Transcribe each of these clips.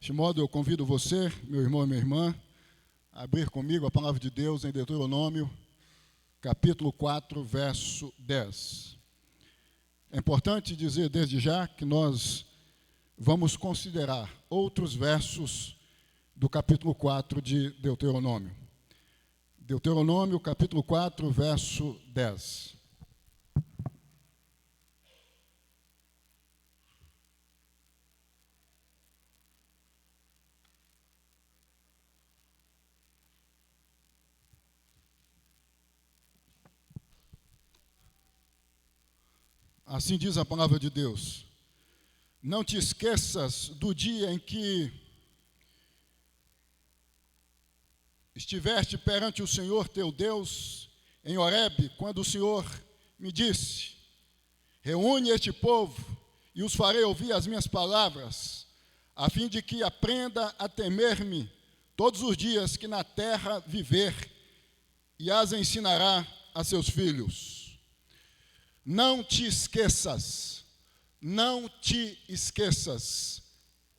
De modo, eu convido você, meu irmão e minha irmã, a abrir comigo a palavra de Deus em Deuteronômio, capítulo 4, verso 10. É importante dizer desde já que nós vamos considerar outros versos do capítulo 4 de Deuteronômio. Deuteronômio, capítulo 4, verso 10. Assim diz a palavra de Deus: não te esqueças do dia em que estiveste perante o Senhor teu Deus em Horebe, quando o Senhor me disse: reúne este povo e os farei ouvir as minhas palavras, a fim de que aprenda a temer-me todos os dias que na terra viver, e as ensinará a seus filhos. Não te esqueças, não te esqueças.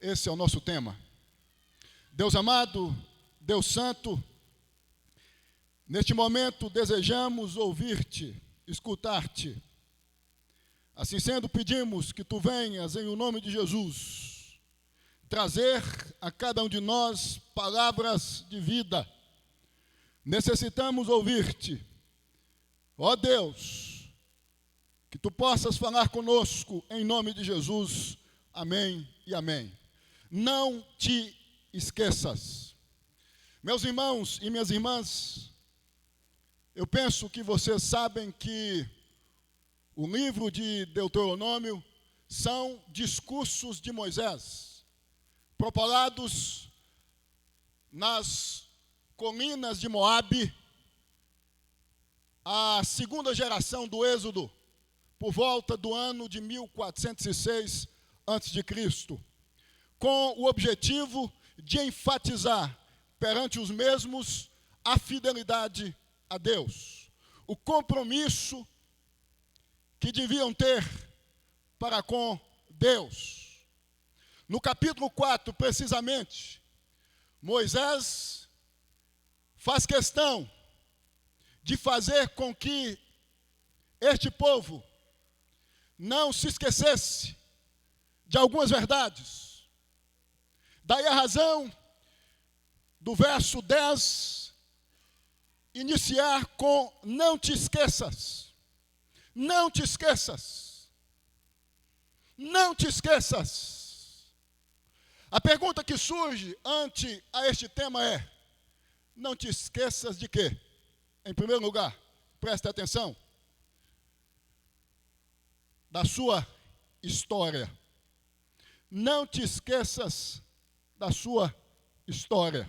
Esse é o nosso tema. Deus amado, Deus santo, neste momento desejamos ouvir-te, escutar-te. Assim sendo, pedimos que tu venhas em o nome de Jesus, trazer a cada um de nós palavras de vida. Necessitamos ouvir-te, ó Deus, que tu possas falar conosco em nome de Jesus. Amém e amém. Não te esqueças. Meus irmãos e minhas irmãs, eu penso que vocês sabem que o livro de Deuteronômio são discursos de Moisés, propalados nas colinas de Moabe, a segunda geração do Êxodo, por volta do ano de 1406 a.C., com o objetivo de enfatizar perante os mesmos a fidelidade a Deus, o compromisso que deviam ter para com Deus. No capítulo 4, precisamente, Moisés faz questão de fazer com que este povo não se esquecesse de algumas verdades. Daí a razão do verso 10 iniciar com não te esqueças. Não te esqueças. Não te esqueças. A pergunta que surge ante a este tema é: não te esqueças de quê? Em primeiro lugar, preste atenção, da sua história. Não te esqueças da sua história.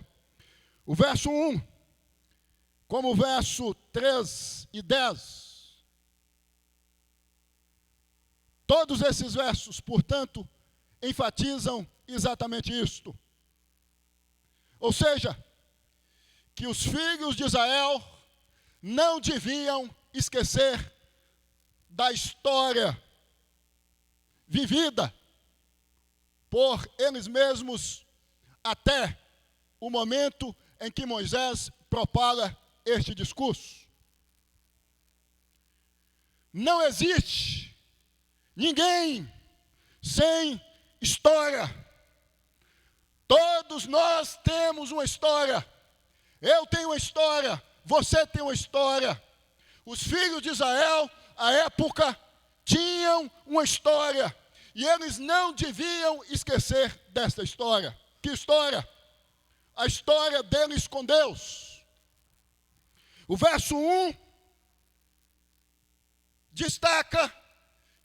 O verso 1, como o verso 3 e 10, todos esses versos, portanto, enfatizam exatamente isto. Ou seja, que os filhos de Israel não deviam esquecer da história vivida por eles mesmos até o momento em que Moisés propala este discurso. Não existe ninguém sem história. Todos nós temos uma história. Eu tenho uma história, você tem uma história. Os filhos de Israel, à época, tinham uma história, e eles não deviam esquecer desta história. Que história? A história deles com Deus. O verso 1 destaca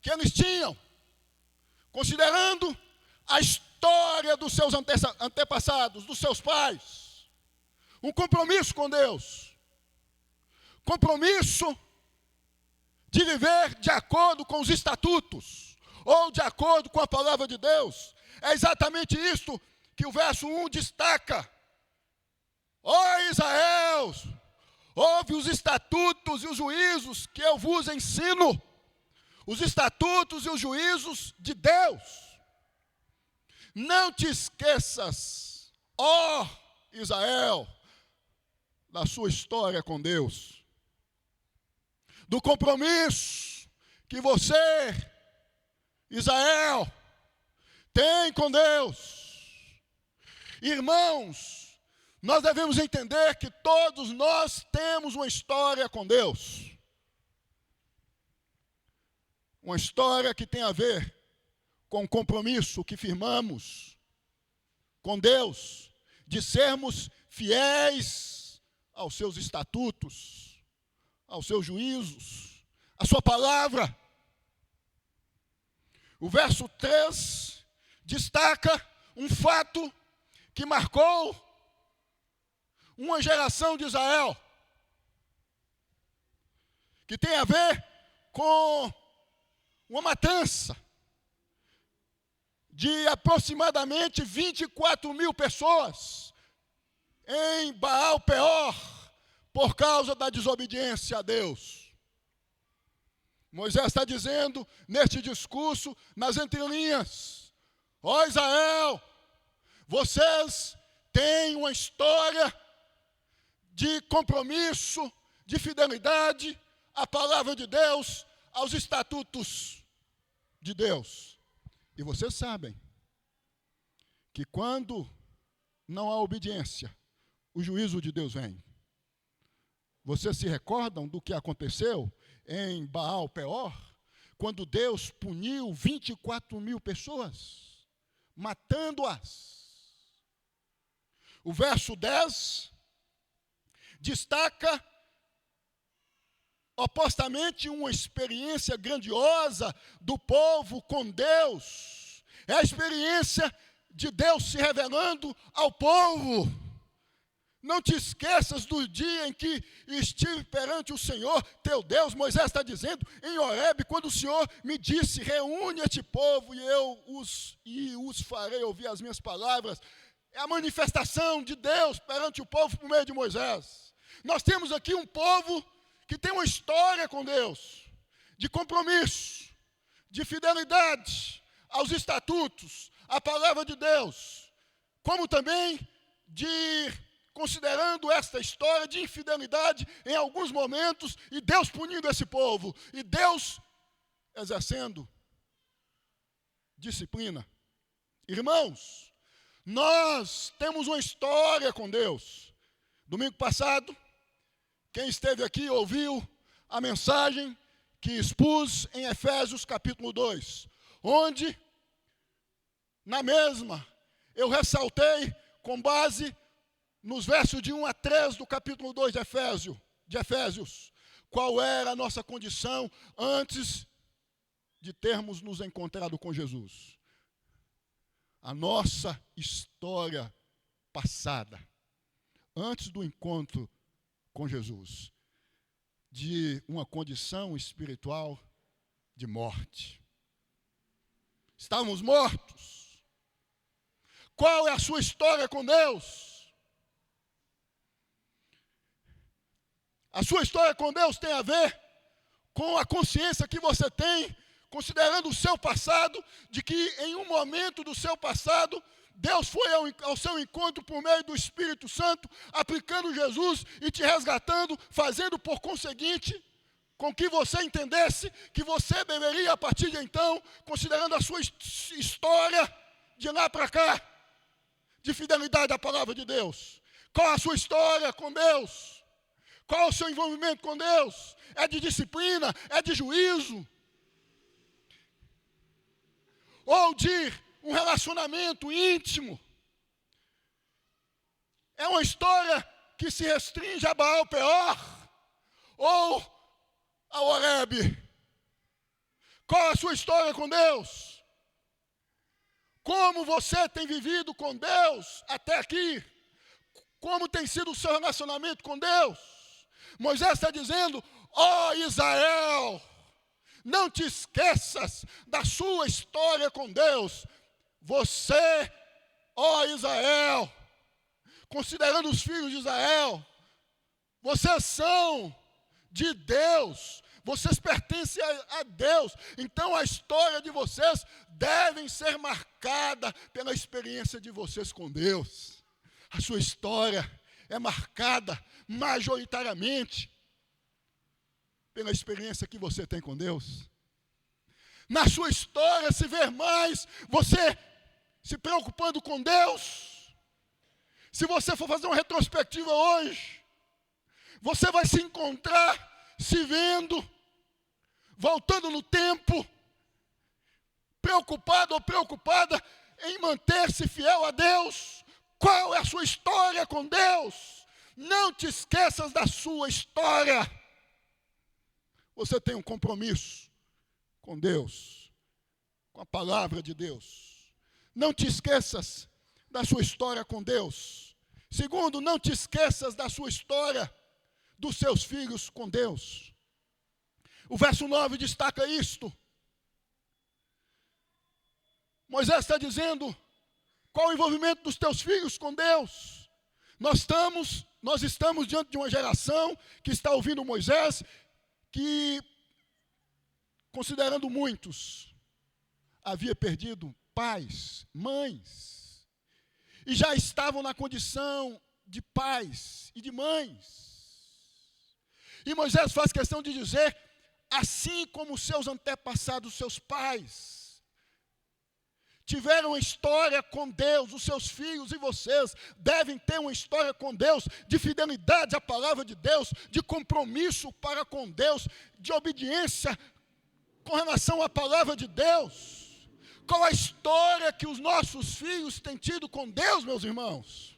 que eles tinham, considerando a história dos seus antepassados, dos seus pais, um compromisso com Deus, compromisso de viver de acordo com os estatutos, ou de acordo com a palavra de Deus. É exatamente isso que o verso 1 destaca. Ó Israel, ouve os estatutos e os juízos que eu vos ensino. Os estatutos e os juízos de Deus. Não te esqueças, ó Israel, da sua história com Deus, do compromisso que você, Israel, tem com Deus. Irmãos, nós devemos entender que todos nós temos uma história com Deus. Uma história que tem a ver com o compromisso que firmamos com Deus, de sermos fiéis aos seus estatutos, aos seus juízos, à sua palavra. O verso 3 destaca um fato que marcou uma geração de Israel, que tem a ver com uma matança de aproximadamente 24 mil pessoas em Baal Peor, por causa da desobediência a Deus. Moisés está dizendo neste discurso, nas entrelinhas: ó Israel, vocês têm uma história de compromisso, de fidelidade à palavra de Deus, aos estatutos de Deus. E vocês sabem que quando não há obediência, o juízo de Deus vem. Vocês se recordam do que aconteceu em Baal Peor, quando Deus puniu 24 mil pessoas, matando-as? O verso 10 destaca opostamente uma experiência grandiosa do povo com Deus. É a experiência de Deus se revelando ao povo. Não te esqueças do dia em que estive perante o Senhor, teu Deus. Moisés está dizendo em Horebe, quando o Senhor me disse: reúne este povo e os farei ouvir as minhas palavras. É a manifestação de Deus perante o povo por meio de Moisés. Nós temos aqui um povo que tem uma história com Deus, de compromisso, de fidelidade aos estatutos, à palavra de Deus, como também considerando esta história de infidelidade em alguns momentos, e Deus punindo esse povo, e Deus exercendo disciplina. Irmãos, nós temos uma história com Deus. Domingo passado, quem esteve aqui ouviu a mensagem que expus em Efésios capítulo 2, onde, na mesma, eu ressaltei com base nos versos de 1 a 3 do capítulo 2 de Efésios, qual era a nossa condição antes de termos nos encontrado com Jesus. A nossa história passada, antes do encontro com Jesus, de uma condição espiritual de morte. Estávamos mortos. Qual é a sua história com Deus? A sua história com Deus tem a ver com a consciência que você tem, considerando o seu passado, de que em um momento do seu passado, Deus foi ao seu encontro por meio do Espírito Santo, aplicando Jesus e te resgatando, fazendo por conseguinte, com que você entendesse que você deveria, a partir de então, considerando a sua história de lá para cá, de fidelidade à palavra de Deus. Qual a sua história com Deus? Qual o seu envolvimento com Deus? É de disciplina? É de juízo? Ou de um relacionamento íntimo? É uma história que se restringe a Baal Peor ou a Horebe? Qual a sua história com Deus? Como você tem vivido com Deus até aqui? Como tem sido o seu relacionamento com Deus? Moisés está dizendo: ó Israel, não te esqueças da sua história com Deus. Você, ó Israel, considerando os filhos de Israel, vocês são de Deus, Vocês pertencem a Deus. Então a história de vocês deve ser marcada pela experiência de vocês com Deus. A sua história é marcada majoritariamente pela experiência que você tem com Deus. Na sua história se vê mais você se preocupando com Deus. Se você for fazer uma retrospectiva hoje, você vai se encontrar se vendo, voltando no tempo, preocupado ou preocupada em manter-se fiel a Deus. Qual é a sua história com Deus? Não te esqueças da sua história. Você tem um compromisso com Deus, com a palavra de Deus. Não te esqueças da sua história com Deus. Segundo, não te esqueças da sua história dos seus filhos com Deus. O verso 9 destaca isto. Moisés está dizendo, qual o envolvimento dos teus filhos com Deus? Nós estamos diante de uma geração que está ouvindo Moisés, que, considerando muitos, havia perdido pais, mães, e já estavam na condição de pais e de mães. E Moisés faz questão de dizer, assim como seus antepassados, seus pais, tiveram uma história com Deus, os seus filhos e vocês devem ter uma história com Deus, de fidelidade à palavra de Deus, de compromisso para com Deus, de obediência com relação à palavra de Deus. Qual a história que os nossos filhos têm tido com Deus, meus irmãos?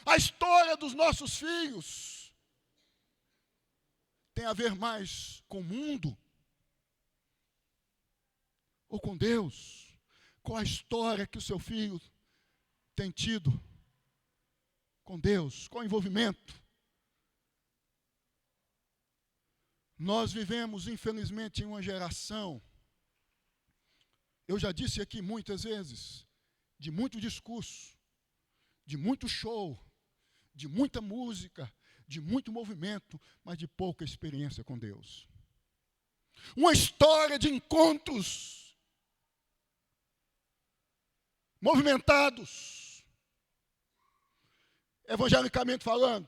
A história dos nossos filhos tem a ver mais com o mundo ou com Deus? Qual a história que o seu filho tem tido com Deus? Qual o envolvimento? Nós vivemos, infelizmente, em uma geração, eu já disse aqui muitas vezes, de muito discurso, de muito show, de muita música, de muito movimento, mas de pouca experiência com Deus. Uma história de encontros movimentados, evangelicamente falando,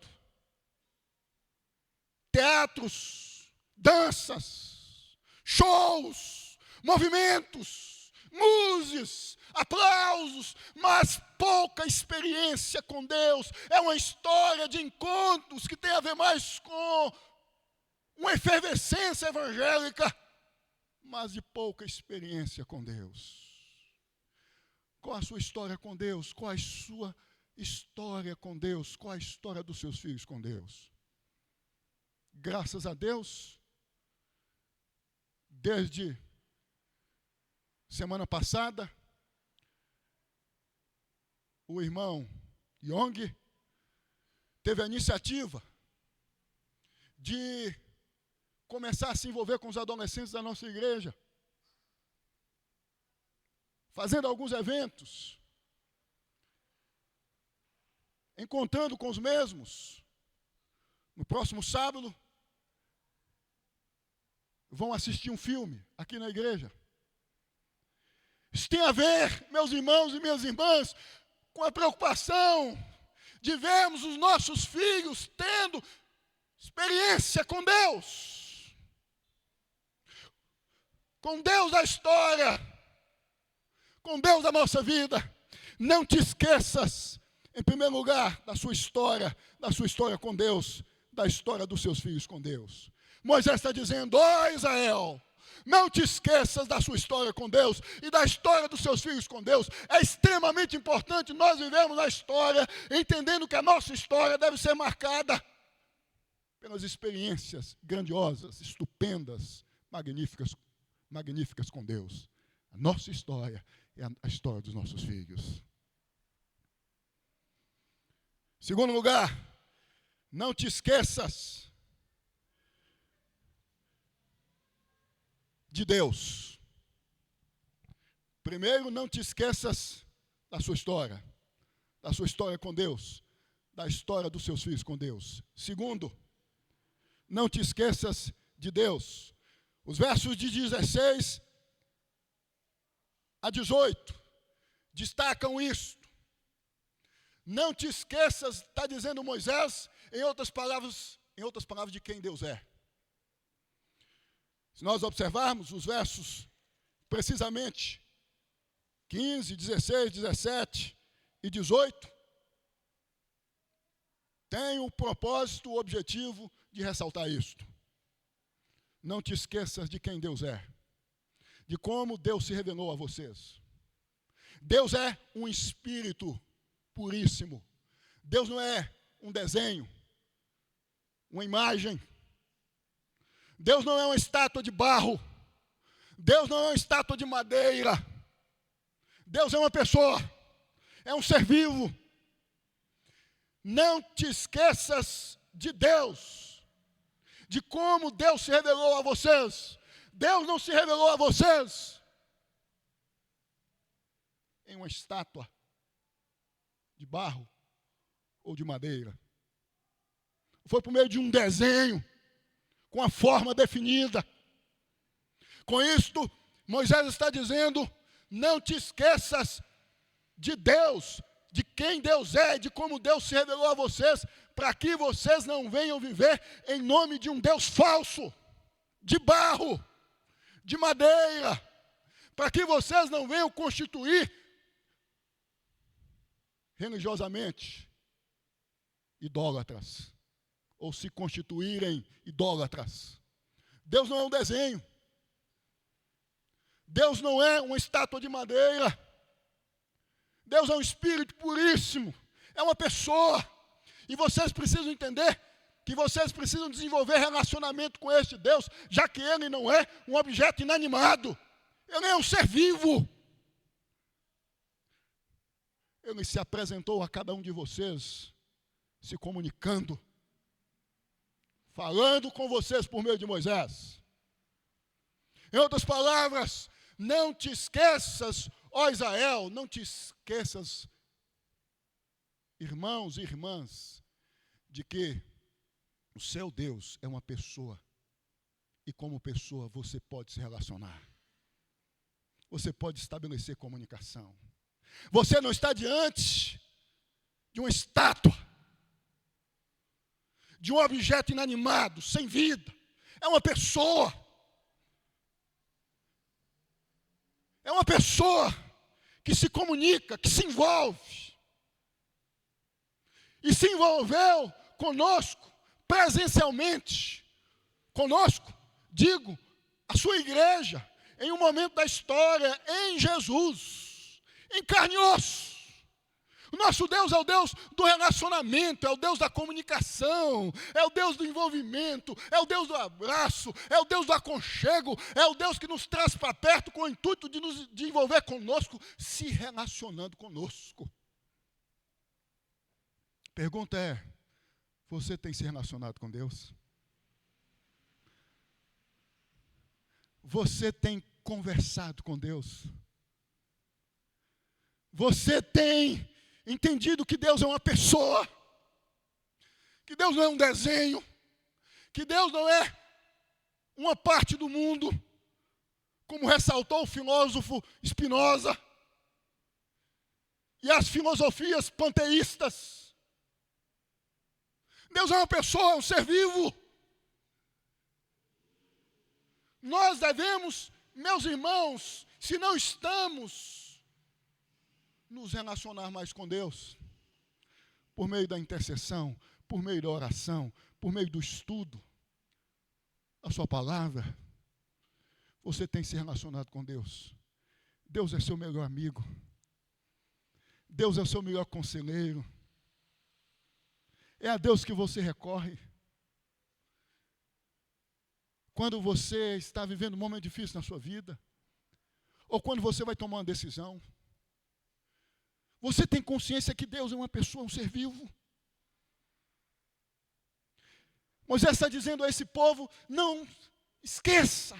teatros, danças, shows, movimentos, músicas, aplausos, mas pouca experiência com Deus. É uma história de encontros que tem a ver mais com uma efervescência evangélica, mas de pouca experiência com Deus. Qual a sua história com Deus? Qual a sua história com Deus? Qual a história dos seus filhos com Deus? Graças a Deus, desde semana passada, o irmão Yong teve a iniciativa de começar a se envolver com os adolescentes da nossa igreja, fazendo alguns eventos, encontrando com os mesmos. No próximo sábado, vão assistir um filme aqui na igreja. Isso tem a ver, meus irmãos e minhas irmãs, com a preocupação de vermos os nossos filhos tendo experiência com Deus. Com Deus da história, com Deus da nossa vida. Não te esqueças, em primeiro lugar, da sua história com Deus, da história dos seus filhos com Deus. Moisés está dizendo, ó Israel, não te esqueças da sua história com Deus e da história dos seus filhos com Deus. É extremamente importante nós vivemos a história, entendendo que a nossa história deve ser marcada pelas experiências grandiosas, estupendas, magníficas com Deus. A nossa história é a história dos nossos filhos. Segundo lugar, não te esqueças de Deus. Primeiro, não te esqueças da sua história com Deus, da história dos seus filhos com Deus. Segundo, não te esqueças de Deus. Os versos de 16 a 18 destacam isto. Não te esqueças, está dizendo Moisés, em outras palavras, de quem Deus é. Se nós observarmos os versos, precisamente 15, 16, 17 e 18, tem o propósito, o objetivo de ressaltar isto. Não te esqueças de quem Deus é, de como Deus se revelou a vocês. Deus é um espírito puríssimo. Deus não é um desenho, uma imagem. Deus não é uma estátua de barro. Deus não é uma estátua de madeira. Deus é uma pessoa, é um ser vivo. Não te esqueças de Deus, de como Deus se revelou a vocês. Deus não se revelou a vocês em uma estátua de barro ou de madeira. Foi por meio de um desenho, com a forma definida. Com isto, Moisés está dizendo, não te esqueças de Deus, de quem Deus é, de como Deus se revelou a vocês, para que vocês não venham viver em nome de um Deus falso, de barro, de madeira, para que vocês não venham constituir religiosamente idólatras, ou se constituírem idólatras. Deus não é um desenho. Deus não é uma estátua de madeira. Deus é um espírito puríssimo. É uma pessoa. E vocês precisam entender que vocês precisam desenvolver relacionamento com este Deus, já que Ele não é um objeto inanimado. Ele é um ser vivo. Ele se apresentou a cada um de vocês, se comunicando, falando com vocês por meio de Moisés. Em outras palavras, não te esqueças, ó Israel, não te esqueças, irmãos e irmãs, de que o seu Deus é uma pessoa, e como pessoa você pode se relacionar. Você pode estabelecer comunicação. Você não está diante de uma estátua, de um objeto inanimado, sem vida. É uma pessoa. É uma pessoa que se comunica, que se envolve. E se envolveu conosco, presencialmente. Conosco, digo, a sua igreja, em um momento da história, em Jesus. Em carne e osso. O nosso Deus é o Deus do relacionamento, é o Deus da comunicação, é o Deus do envolvimento, é o Deus do abraço, é o Deus do aconchego, é o Deus que nos traz para perto com o intuito de envolver conosco, se relacionando conosco. Pergunta é, você tem se relacionado com Deus? Você tem conversado com Deus? Você tem entendido que Deus é uma pessoa, que Deus não é um desenho, que Deus não é uma parte do mundo, como ressaltou o filósofo Spinoza e as filosofias panteístas. Deus é uma pessoa, é um ser vivo. Nós devemos, meus irmãos, se não estamos nos relacionar mais com Deus, por meio da intercessão, por meio da oração, por meio do estudo, a sua palavra, você tem se relacionado com Deus. Deus é seu melhor amigo. Deus é o seu melhor conselheiro. É a Deus que você recorre. Quando você está vivendo um momento difícil na sua vida, ou quando você vai tomar uma decisão, você tem consciência que Deus é uma pessoa, um ser vivo. Moisés está dizendo a esse povo, não esqueça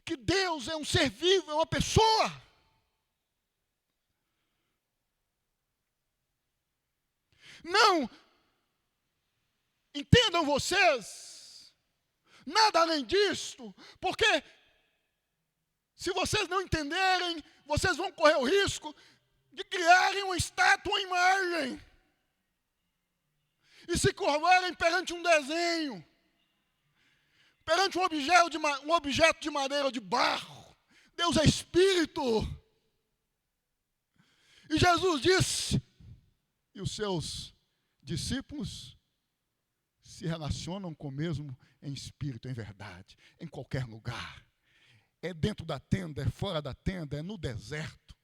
que Deus é um ser vivo, é uma pessoa. Não Entendam vocês, nada além disto, porque se vocês não entenderem, vocês vão correr o risco de criarem uma estátua, uma imagem, e se curvarem perante um desenho, perante um objeto de madeira ou de barro. Deus é espírito. E Jesus disse, e os seus discípulos se relacionam com o mesmo em espírito, em verdade, em qualquer lugar. É dentro da tenda, é fora da tenda, é no deserto,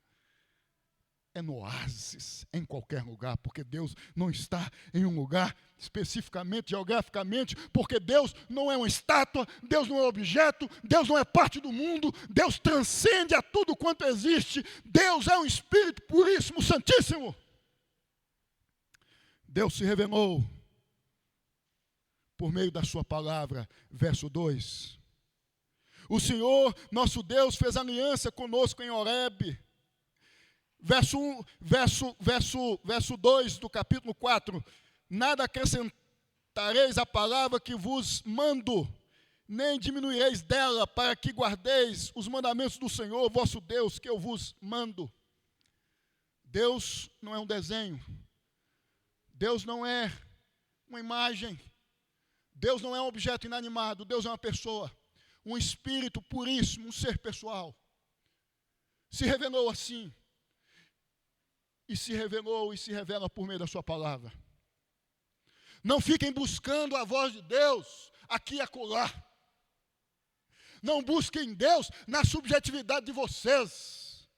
é no oásis, é em qualquer lugar, porque Deus não está em um lugar especificamente, geograficamente, porque Deus não é uma estátua, Deus não é objeto, Deus não é parte do mundo, Deus transcende a tudo quanto existe, Deus é um Espírito puríssimo, santíssimo. Deus se revelou por meio da sua palavra, verso 2. O Senhor, nosso Deus, fez aliança conosco em Horebe. Verso 2 do capítulo 4. Nada acrescentareis à palavra que vos mando, nem diminuireis dela, para que guardeis os mandamentos do Senhor, vosso Deus, que eu vos mando. Deus não é um desenho. Deus não é uma imagem. Deus não é um objeto inanimado. Deus é uma pessoa. Um espírito puríssimo, um ser pessoal. Se revelou assim. E se revelou e se revela por meio da sua palavra. Não fiquem buscando a voz de Deus aqui e acolá. Não busquem Deus na subjetividade de vocês.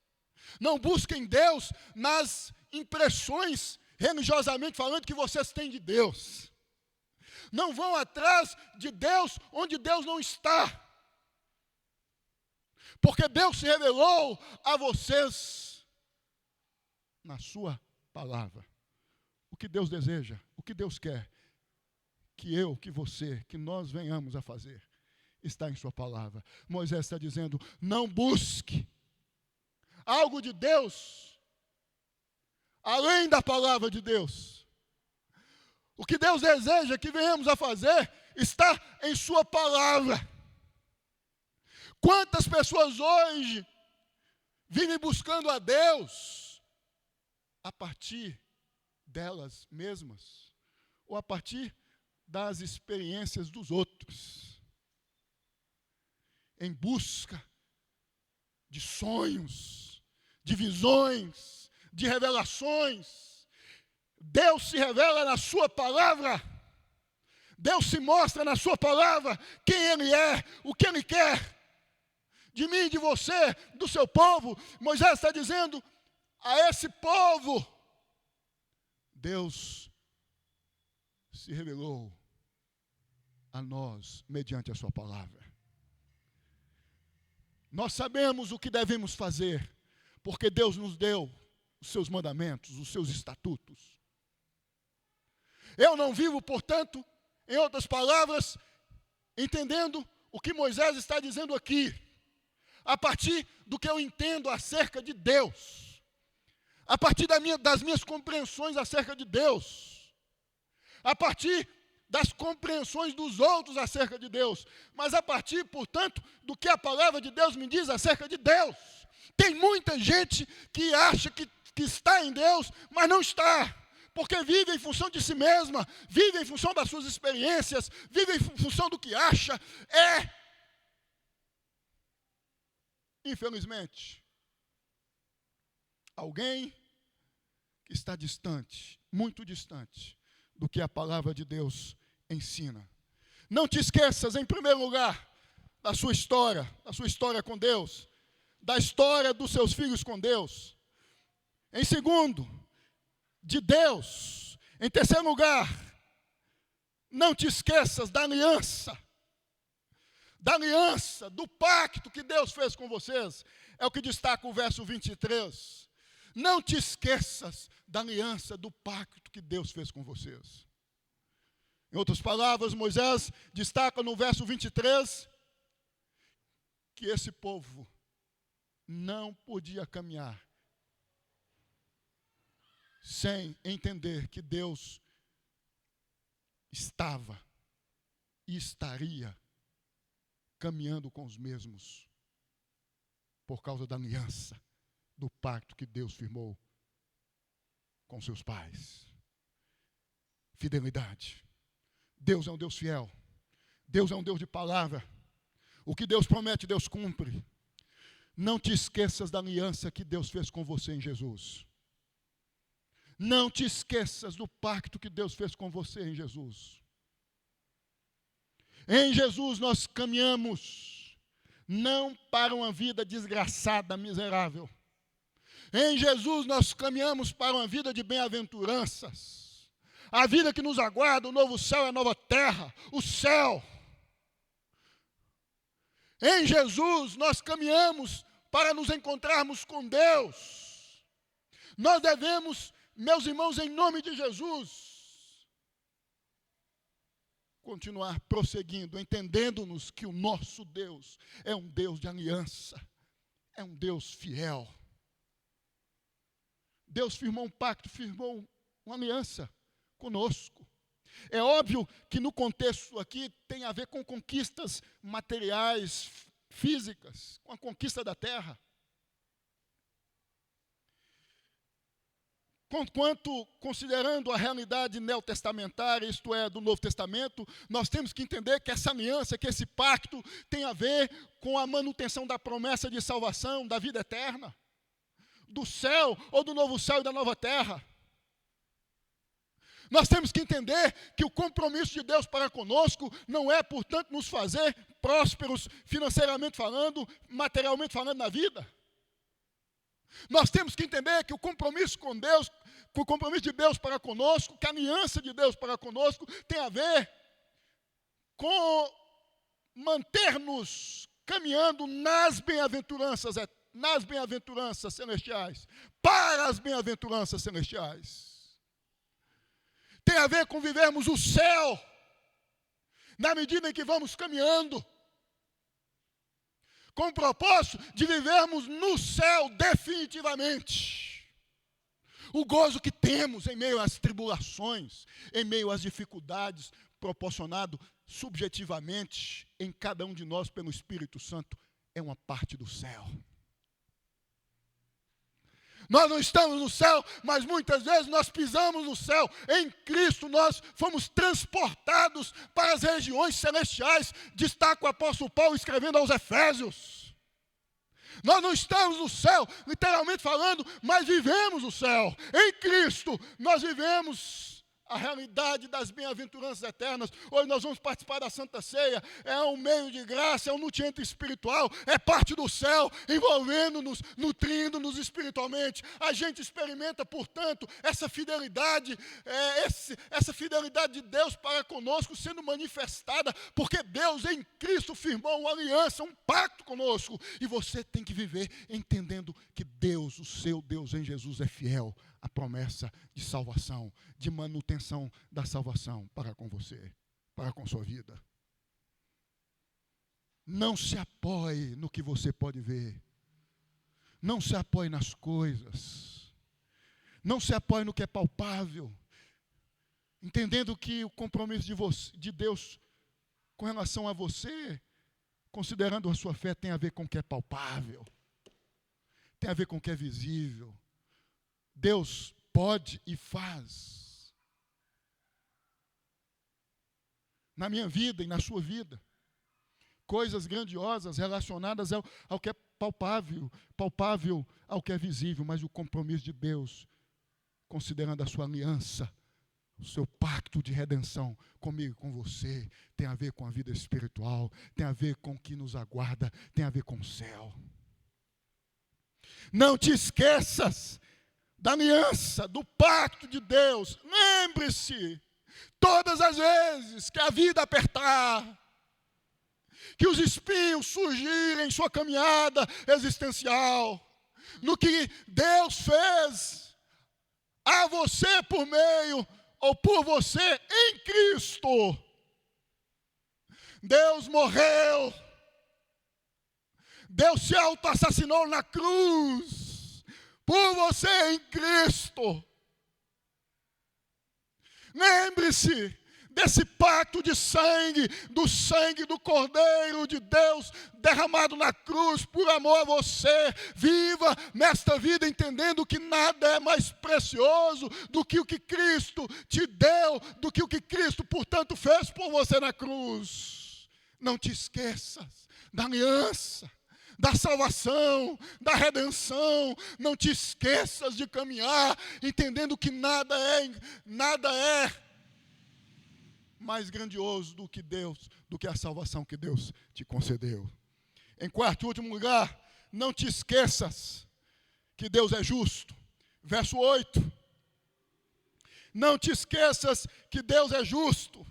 Não busquem Deus nas impressões, religiosamente falando, que vocês têm de Deus. Não vão atrás de Deus onde Deus não está. Porque Deus se revelou a vocês na sua palavra. O que Deus deseja, o que Deus quer, que eu, que você, que nós venhamos a fazer, está em sua palavra. Moisés está dizendo, não busque algo de Deus, além da palavra de Deus. O que Deus deseja que venhamos a fazer, está em sua palavra. Quantas pessoas hoje vivem buscando a Deus a partir delas mesmas, ou a partir das experiências dos outros, em busca de sonhos, de visões, de revelações. Deus se revela na sua palavra, Deus se mostra na sua palavra, quem Ele é, o que Ele quer, de mim, de você, do seu povo. Moisés está dizendo, a esse povo, Deus se revelou a nós mediante a sua palavra. Nós sabemos o que devemos fazer, porque Deus nos deu os seus mandamentos, os seus estatutos. Eu não vivo, portanto, em outras palavras, entendendo o que Moisés está dizendo aqui, a partir do que eu entendo acerca de Deus. A partir das minhas compreensões acerca de Deus, a partir das compreensões dos outros acerca de Deus, mas a partir, portanto, do que a palavra de Deus me diz acerca de Deus. Tem muita gente que acha que está em Deus, mas não está, porque vive em função de si mesma, vive em função das suas experiências, vive em função do que acha. Infelizmente, alguém que está distante, muito distante, do que a palavra de Deus ensina. Não te esqueças, em primeiro lugar, da sua história com Deus, da história dos seus filhos com Deus. Em segundo, de Deus. Em terceiro lugar, não te esqueças da aliança, do pacto que Deus fez com vocês. É o que destaca o verso 23. Não te esqueças da aliança, do pacto que Deus fez com vocês. Em outras palavras, Moisés destaca no verso 23 que esse povo não podia caminhar sem entender que Deus estava e estaria caminhando com os mesmos por causa da aliança, do pacto que Deus firmou com seus pais. Fidelidade. Deus é um Deus fiel. Deus é um Deus de palavra. O que Deus promete, Deus cumpre. Não te esqueças da aliança que Deus fez com você em Jesus. Não te esqueças do pacto que Deus fez com você em Jesus. Em Jesus nós caminhamos, não para uma vida desgraçada, miserável. Em Jesus nós caminhamos para uma vida de bem-aventuranças. A vida que nos aguarda, o novo céu e a nova terra, o céu. Em Jesus nós caminhamos para nos encontrarmos com Deus. Nós devemos, meus irmãos, em nome de Jesus, continuar prosseguindo, entendendo-nos que o nosso Deus é um Deus de aliança, é um Deus fiel. Deus firmou um pacto, firmou uma aliança conosco. É óbvio que no contexto aqui tem a ver com conquistas materiais, físicas, com a conquista da terra. Conquanto, considerando a realidade neotestamentária, isto é, do Novo Testamento, nós temos que entender que essa aliança, que esse pacto tem a ver com a manutenção da promessa de salvação, da vida eterna, do céu ou do novo céu e da nova terra. Nós temos que entender que o compromisso de Deus para conosco não é, portanto, nos fazer prósperos financeiramente falando, materialmente falando na vida. Nós temos que entender que o compromisso com Deus, que o compromisso de Deus para conosco, que a aliança de Deus para conosco tem a ver com manter-nos caminhando nas bem-aventuranças celestiais, para as bem-aventuranças celestiais. Tem a ver com vivermos o céu, na medida em que vamos caminhando, com o propósito de vivermos no céu definitivamente. O gozo que temos em meio às tribulações, em meio às dificuldades, proporcionado subjetivamente em cada um de nós pelo Espírito Santo, é uma parte do céu. Nós não estamos no céu, mas muitas vezes nós pisamos no céu. Em Cristo nós fomos transportados para as regiões celestiais. Destaca o apóstolo Paulo escrevendo aos Efésios. Nós não estamos no céu, literalmente falando, mas vivemos o céu. Em Cristo nós vivemos a realidade das bem-aventuranças eternas. Hoje nós vamos participar da Santa Ceia. É um meio de graça, é um nutriente espiritual, é parte do céu, envolvendo-nos, nutrindo-nos espiritualmente. A gente experimenta, portanto, essa fidelidade, essa fidelidade de Deus para conosco sendo manifestada, porque Deus em Cristo firmou uma aliança, um pacto conosco. E você tem que viver entendendo que Deus, o seu Deus em Jesus, é fiel à promessa de salvação, de manutenção da salvação para com você, para com sua vida. Não se apoie no que você pode ver. Não se apoie nas coisas. Não se apoie no que é palpável. Entendendo que o compromisso de Deus com relação a você, considerando a sua fé, tem a ver com o que é palpável. Tem a ver com o que é visível. Deus pode e faz na minha vida e na sua vida coisas grandiosas relacionadas ao que é palpável ao que é visível, mas o compromisso de Deus, considerando a sua aliança, o seu pacto de redenção comigo e com você, tem a ver com a vida espiritual, tem a ver com o que nos aguarda, tem a ver com o céu. Não te esqueças da aliança, do pacto de Deus. Lembre-se, todas as vezes que a vida apertar, que os espinhos surgirem em sua caminhada existencial, no que Deus fez a você por meio ou por você em Cristo. Deus morreu, Deus se autoassassinou na cruz, por você em Cristo. Lembre-se, desse pacto de sangue, do sangue do Cordeiro de Deus derramado na cruz por amor a você. Viva nesta vida entendendo que nada é mais precioso do que o que Cristo te deu, do que o que Cristo, portanto, fez por você na cruz. Não te esqueças da aliança, da salvação, da redenção. Não te esqueças de caminhar entendendo que nada é mais grandioso do que Deus, do que a salvação que Deus te concedeu. Em quarto e último lugar, não te esqueças que Deus é justo. Verso 8. Não te esqueças que Deus é justo.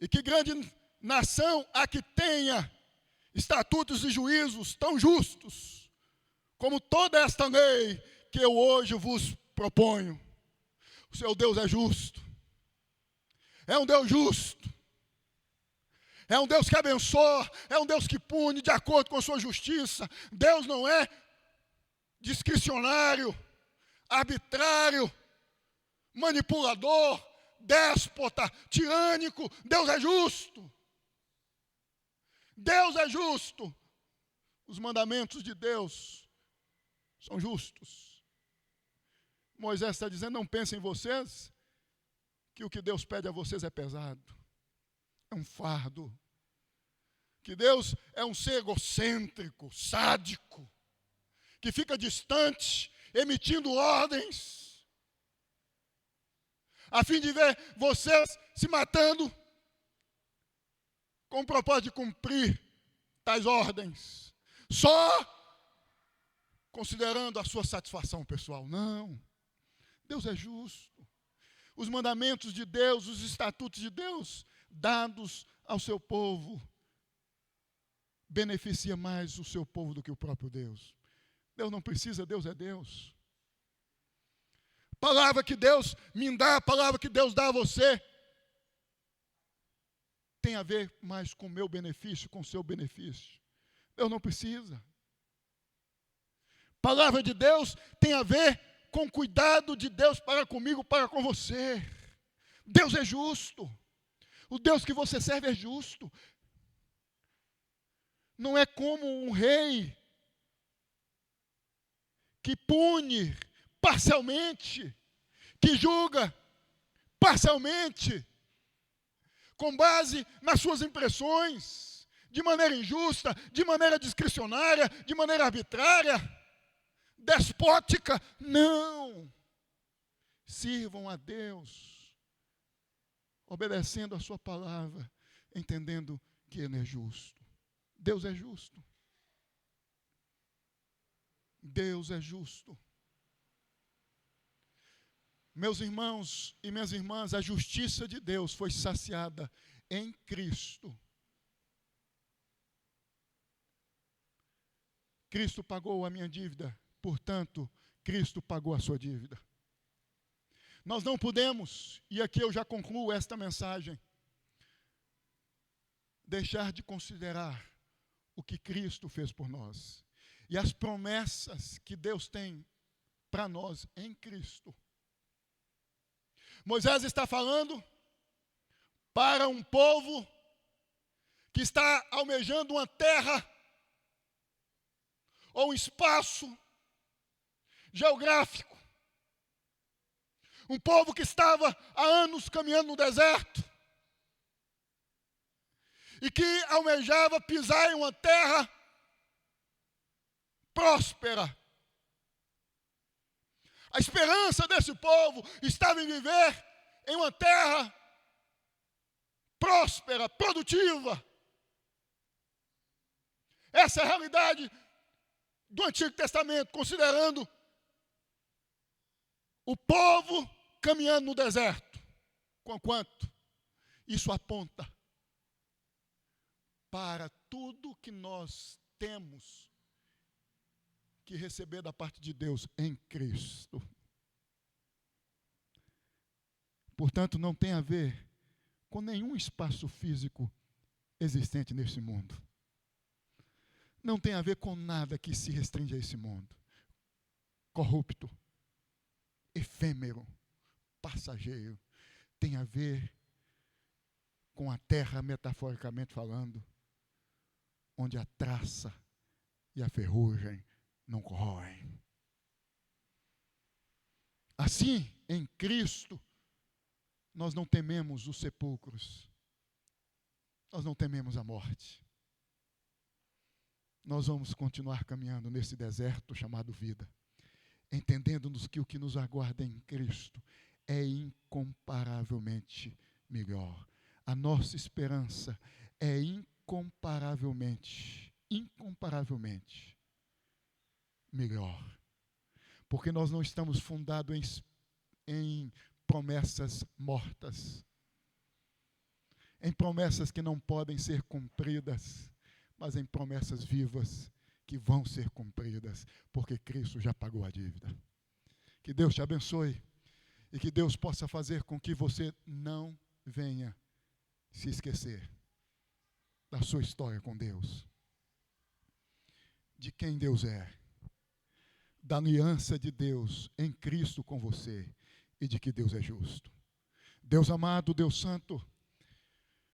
E que grande nação a que tenha estatutos e juízos tão justos, como toda esta lei que eu hoje vos proponho. O seu Deus é justo. É um Deus justo. É um Deus que abençoa, é um Deus que pune de acordo com a sua justiça. Deus não é discricionário, arbitrário, manipulador, déspota, tirânico. Deus é justo. Deus é justo. Os mandamentos de Deus são justos. Moisés está dizendo, não pensem em vocês que o que Deus pede a vocês é pesado. É um fardo. Que Deus é um ser egocêntrico, sádico, que fica distante, emitindo ordens, a fim de ver vocês se matando, com o propósito de cumprir tais ordens, só considerando a sua satisfação pessoal. Não, Deus é justo. Os mandamentos de Deus, os estatutos de Deus, dados ao seu povo, beneficia mais o seu povo do que o próprio Deus. Deus não precisa, Deus é Deus. Palavra que Deus me dá, a palavra que Deus dá a você, tem a ver mais com o meu benefício, com o seu benefício. Deus não precisa. Palavra de Deus tem a ver com o cuidado de Deus para comigo, para com você. Deus é justo. O Deus que você serve é justo. Não é como um rei que pune parcialmente, que julga parcialmente, com base nas suas impressões, de maneira injusta, de maneira discricionária, de maneira arbitrária, despótica. Não. Sirvam a Deus, obedecendo a sua palavra, entendendo que Ele é justo. Deus é justo. Deus é justo. Meus irmãos e minhas irmãs, a justiça de Deus foi saciada em Cristo. Cristo pagou a minha dívida, portanto, Cristo pagou a sua dívida. Nós não podemos, e aqui eu já concluo esta mensagem, deixar de considerar o que Cristo fez por nós e as promessas que Deus tem para nós em Cristo. Moisés está falando para um povo que está almejando uma terra ou um espaço geográfico. Um povo que estava há anos caminhando no deserto e que almejava pisar em uma terra próspera. A esperança desse povo estava em viver em uma terra próspera, produtiva. Essa é a realidade do Antigo Testamento, considerando o povo caminhando no deserto. Conquanto isso aponta para tudo que nós temos que receber da parte de Deus em Cristo. Portanto, não tem a ver com nenhum espaço físico existente nesse mundo. Não tem a ver com nada que se restringe a esse mundo. Corrupto, efêmero, passageiro. tem a ver com a terra, metaforicamente falando, onde a traça e a ferrugem não corroem. Assim, em Cristo, nós não tememos os sepulcros, nós não tememos a morte. Nós vamos continuar caminhando nesse deserto chamado vida, entendendo-nos que o que nos aguarda em Cristo é incomparavelmente melhor. A nossa esperança é incomparavelmente melhor. Porque nós não estamos fundados em promessas mortas, em promessas que não podem ser cumpridas, mas em promessas vivas que vão ser cumpridas, porque Cristo já pagou a dívida. Que Deus te abençoe e que Deus possa fazer com que você não venha se esquecer da sua história com Deus, de quem Deus é, da aliança de Deus em Cristo com você e de que Deus é justo. Deus amado, Deus santo,